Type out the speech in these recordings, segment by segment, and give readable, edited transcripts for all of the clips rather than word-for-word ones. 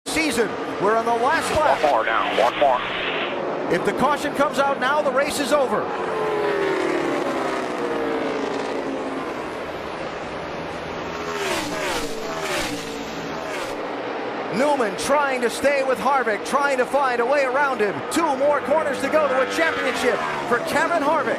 Season. We're on the last lap. One more now, one more. If the caution comes out now, the race is over. Newman trying to stay with Harvick, trying to find a way around him. 2 more corners to go to a championship for Kevin Harvick.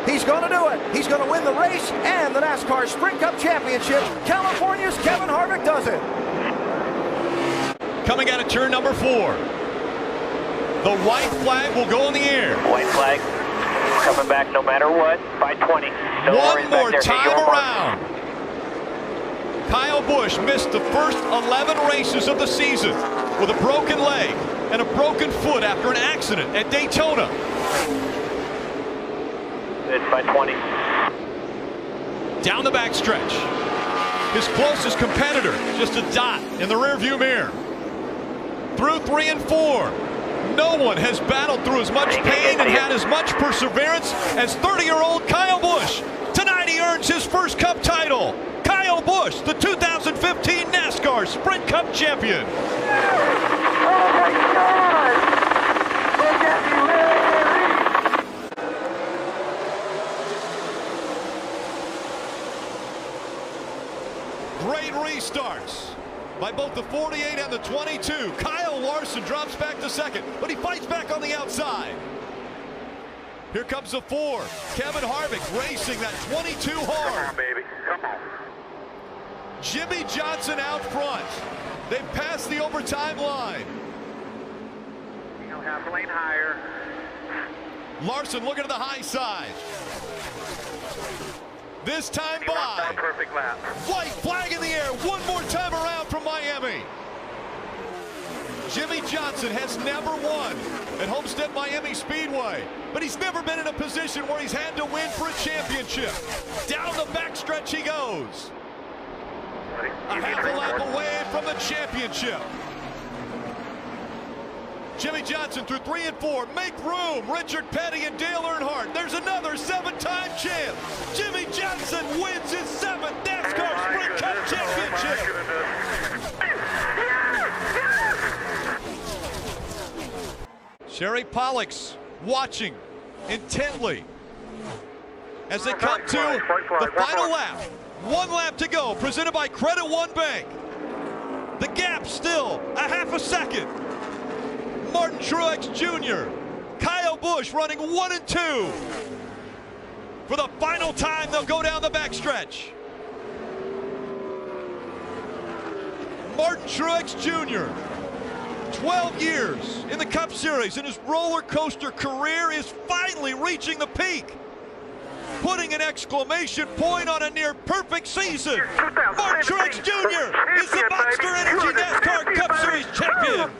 He's going to do it. He's going to win the race and the NASCAR Sprint Cup Championship. California's Kevin Harvick does it. Coming out of turn number 4. The white flag will go in the air. White flag. Coming back no matter what. 520. No One more time around. Mark. Kyle Busch missed the first 11 races of the season with a broken leg and a broken foot after an accident at Daytona. It's 520. Down the backstretch. His closest competitor, just a dot in the rearview mirror. Through 3 and 4. No one has battled through as much pain and had as much perseverance as 30-year-old Kyle Busch. Tonight he earns his first Cup title. Kyle Busch, the 2015 NASCAR Sprint Cup champion. Oh my God! Look at me, Great restarts by both the 48 and the 22. Kyle Larson drops back to second, but he fights back on the outside. Here comes the 4. Kevin Harvick racing that 22 hard. Come on, baby. Come on. Jimmy Johnson out front. They've passed the overtime line. You know, half a lane higher. Larson looking to the high side. This time He wants by. that perfect lap. White flag in the air. One more time around from Miami. Jimmy Johnson has never won at Homestead Miami Speedway, but he's never been in a position where he's had to win for a championship. Down the backstretch he goes. A half a lap away from the championship. Jimmy Johnson through 3 and 4. Make room. Richard Petty and Dale Earnhardt. There's another 7-time champ. Jimmy Johnson wins his 7th NASCAR Sprint Cup championship. Sherry Pollock's watching intently as they come to the final lap. 1 lap to go, presented by Credit One Bank. The gap still a half a second. Martin Truex Jr., Kyle Busch running 1 and 2. For the final time, they'll go down the backstretch. Martin Truex Jr., 12 years in the Cup Series, and his roller coaster career is finally reaching the peak, putting an exclamation point on a near perfect season. Martin Truex Jr. is the Monster Energy NASCAR Cup Series champion.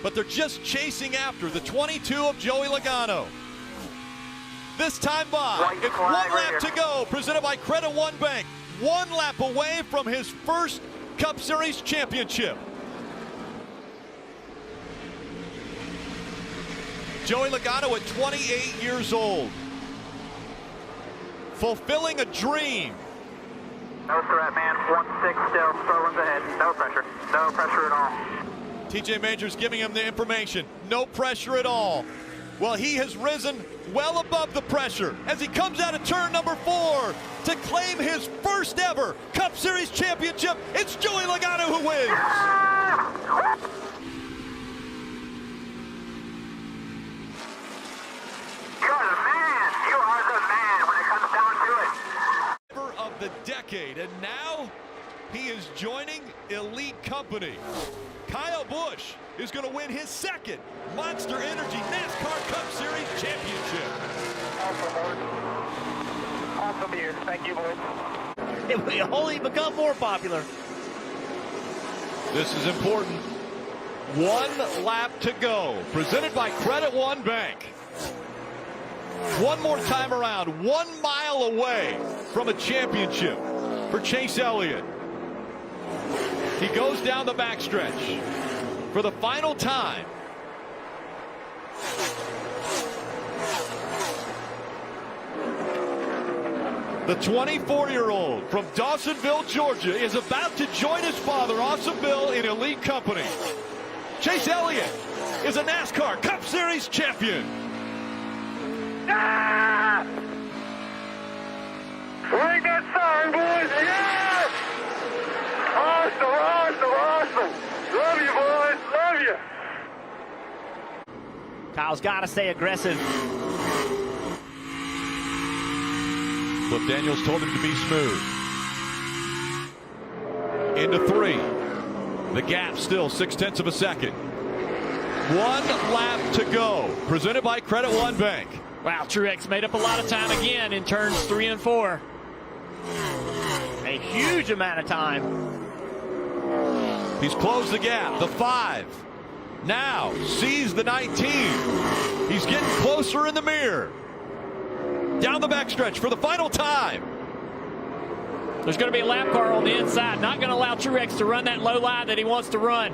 But they're just chasing after the 22 of Joey Logano. This time by, it's 1 lap to go, presented by Credit One Bank. 1 lap away from his first Cup Series championship. Joey Logano at 28 years old. Fulfilling a dream. No threat, man. 1-6 still. Strowman's ahead. No pressure. No pressure at all. TJ Majors giving him the information. No pressure at all. Well, he has risen well above the pressure as he comes out of turn number 4 to claim his first ever Cup Series championship. It's Joey Logano who wins. You're the man. You are the man when it comes down to it. Driver of the decade, and now he is joining elite company. Kyle Busch is going to win his 2nd Monster Energy NASCAR Cup Series championship. Awesome year. Thank you, boys. It will only become more popular. This is important. 1 lap to go. Presented by Credit One Bank. 1 more time around. 1 mile away from a championship. for Chase Elliott. He goes down the backstretch for the final time. The 24-year-old from Dawsonville, Georgia, is about to join his father, Awesome Bill, in elite company. Chase Elliott is a NASCAR Cup Series champion. Ah! Ring that siren, boys! Yeah! Awesome! Love you, boys! Love you! Kyle's got to stay aggressive. Cliff Daniels told him to be smooth. Into 3. The gap still 0.6 of a second. 1 lap to go. Presented by Credit One Bank. Wow, Truex made up a lot of time again in turns 3 and 4. A huge amount of time. He's closed the gap. The 5. Now sees the 19. He's getting closer in the mirror. Down the backstretch for the final time. There's going to be a lap car on the inside. Not going to allow Truex to run that low line that he wants to run.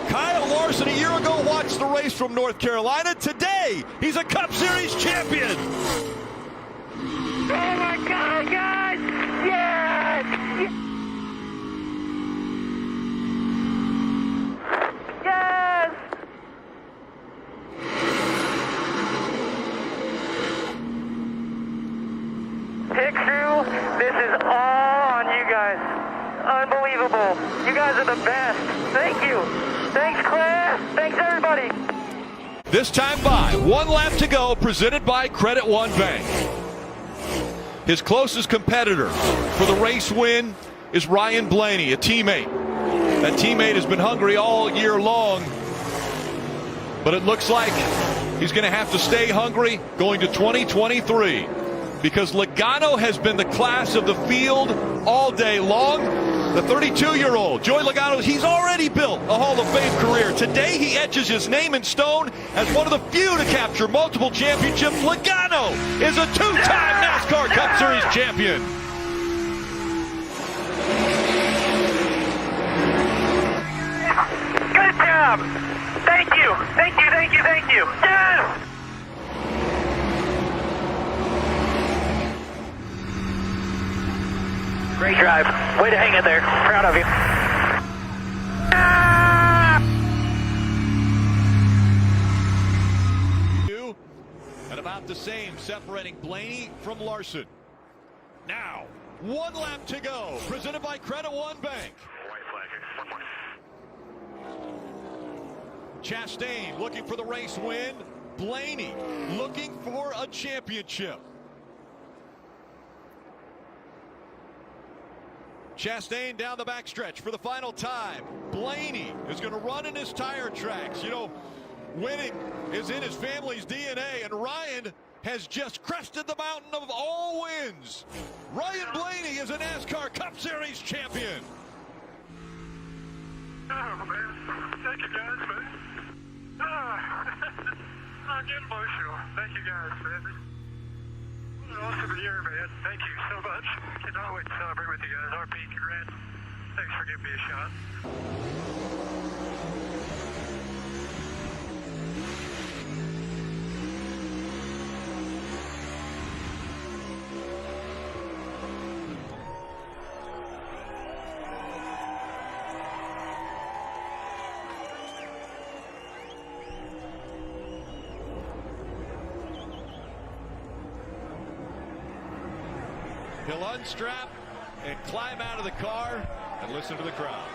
Kyle Larson a year ago watched the race from North Carolina. Today, he's a Cup Series champion. Oh my God, guys! Yes! Yes! Pick Crew, this is all on you guys. Unbelievable. You guys are the best. Thank you. Thanks, Claire. Thanks, everybody. This time by 1 lap to go, presented by Credit One Bank. His closest competitor for the race win is Ryan Blaney, a teammate. That teammate has been hungry all year long, but it looks like he's going to have to stay hungry going to 2023 because Logano has been the class of the field all day long. The 32-year-old, Joey Logano, he's already built a Hall of Fame career. Today, he etches his name in stone as one of the few to capture multiple championships. Logano is a 2-time NASCAR Cup Series champion. Good job. Thank you. Yes! Great drive. Way to hang in there. Proud of you. And about the same separating Blaney from Larson. Now, 1 lap to go. Presented by Credit One Bank. White flag here. 1 more. Chastain looking for the race win. Blaney looking for a championship. Chastain down the backstretch for the final time. Blaney is going to run in his tire tracks. You know, winning is in his family's DNA, and Ryan has just crested the mountain of all wins. Ryan Blaney is a NASCAR Cup Series champion. Oh, man. Thank you, guys, man. I'm getting emotional. Thank you, guys, man. Awesome year, man. Thank you so much. Cannot wait to celebrate with you guys. RP, congrats. Thanks for giving me a shot. He'll unstrap and climb out of the car and listen to the crowd.